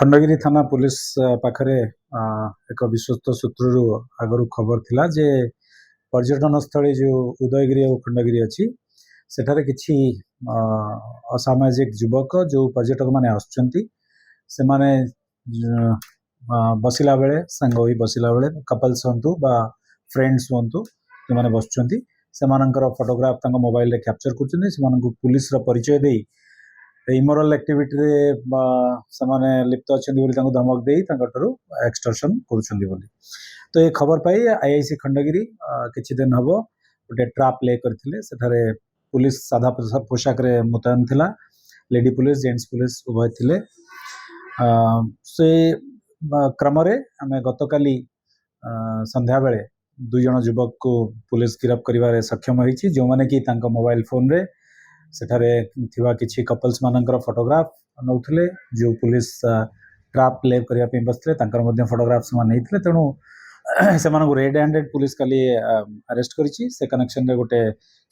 खंडगिरी थाना पुलिस पाखरे एक विश्वस्त सूत्रु आगु खबर थिला जे पर्यटन स्थली जो उदयगिरी और खंडगिरी अच्छी सेठारे किछि असामाजिक युवक जो पर्यटक माने आसुचंती से माने बसिला बेले सांग होई बसिला बेले कपल्स हंतु बा फ्रेंड्स हंतु जे माने बसुचंती सेमानंकर फोटोग्राफ तांको मोबाइल रे कैप्चर करचंती सेमानंकु पुलिस रो परिचय देई इमोरल एक्टिविटी रे समाने लिप्त अछंती बोली तांको धमक देई तांकटरु एक्सटॉर्शन करूछंती बोली। तो ये खबर पाई आईआईसी खंडगिरी किछि दिन हबो गोटे ट्रैप प्ले करथिले सेठारे पुलिस सादा पोशाक रे मुतयन थिला लेडी पुलिस जेंट्स पुलिस उभय थिले से क्रम रे हमें गतकाली संध्या बेले दुई जन युवक को पुलिस गिरफ्त करिवारे सक्षम होईछि जो माने कि तांको मोबाइल फोन रे सेठारे थिवा किछि कपल्स मानकर फोटोग्राफ नौथिले जो पुलिस ट्रैप प्ले करिया पे बसले तांकर मध्ये फोटोग्राफ समान नैथिले तेणु सेमानकु रेड हैंडेड पुलिस काली अरेस्ट करिछि से कनेक्शन रे गोटे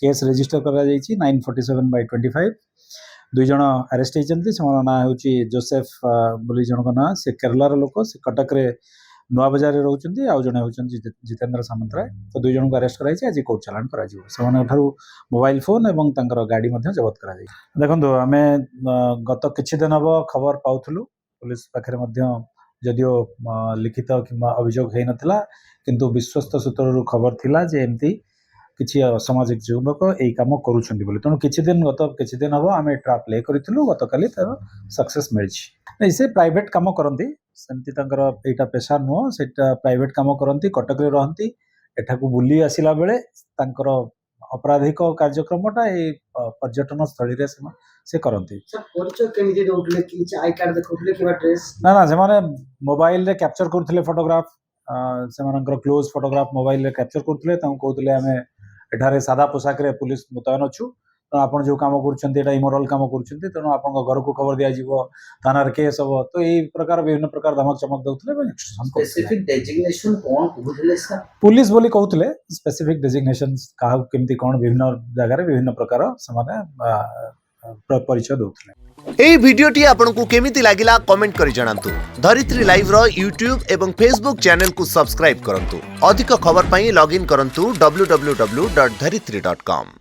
केस रजिस्टर करा जाइछि 947/25 दुई जन अरेस्ट होइछन्ति सेमान ना होछि जोसेफ बोली जन ना से केरला रो लोक से कटक रे नुआ बाजार रे रहउछन्ति आ जने होछन्ति जितेंद्र सामंतराय तो दुई जन को अरेस्ट कराइछि आज कोर्ट चालान करा जिवो सेमान ठारू मोबाइल फोन एवं तांकर गाड़ी मध्ये जब्त करा जाई। देखंतु हमें गत किछि दिन हबो खबर पाउथलु पुलिस पाखरे मध्ये जदियो लिखित किंबा अभियोग है नथिला किंतु विश्वस्त सूत्ररु खबर थिला जे एमती किछि सामाजिक युवक एई काम करूछन्ति बोली तेणु किछि दिन हबो आमे ट्रैप प्ले करिथिलु गतकाली तार सक्सेस मिलछि नै से प्राइवेट काम करंती सेमती तांकर एटा पेशा नो सेटा प्राइवेट काम करंती कटक रे रहंती एठाकू बुली आसिला बेले तांकर अपराधिक कार्यक्रमटा ए पर्यटन स्थली रे से करंती परिचय केमिति दोउतले कि आई कार्ड देखौतले किबा ड्रेस ना सेमाने मोबाइल रे कैप्चर करथिले फोटोग्राफ सेमानकर क्लोज फोटोग्राफ मोबाइल रे कैप्चर करथिले तां कहउतले हमें एठारे सादा पोशाक रे पुलिस मुतयन अछु तो आपण जो काम करूछन्ती एटा इमोरल काम करूछन्ती तेणु आपण घर को खबर दिया जीवो थाना रे केस हबो तो एई प्रकार विभिन्न प्रकार धमक चमक दउतले स्पेसिफिक डेजिग्नेशन कोन कहउतले सर पुलिस बोली कहउतले स्पेसिफिक डेजिग्नेशंस काहा केमती कोन विभिन्न जगह रे विभिन्न प्रकार समाने परिचय दउतले। एई वीडियोटी आपनकु केमिति लागिला कमेंट करि जणांतु। धरित्री लाइव रो यूट्यूब एवं फेसबुक चैनल को सब्सक्राइब करंतु। अधिक खबर पई लॉगिन करंतु www.dharitri.com।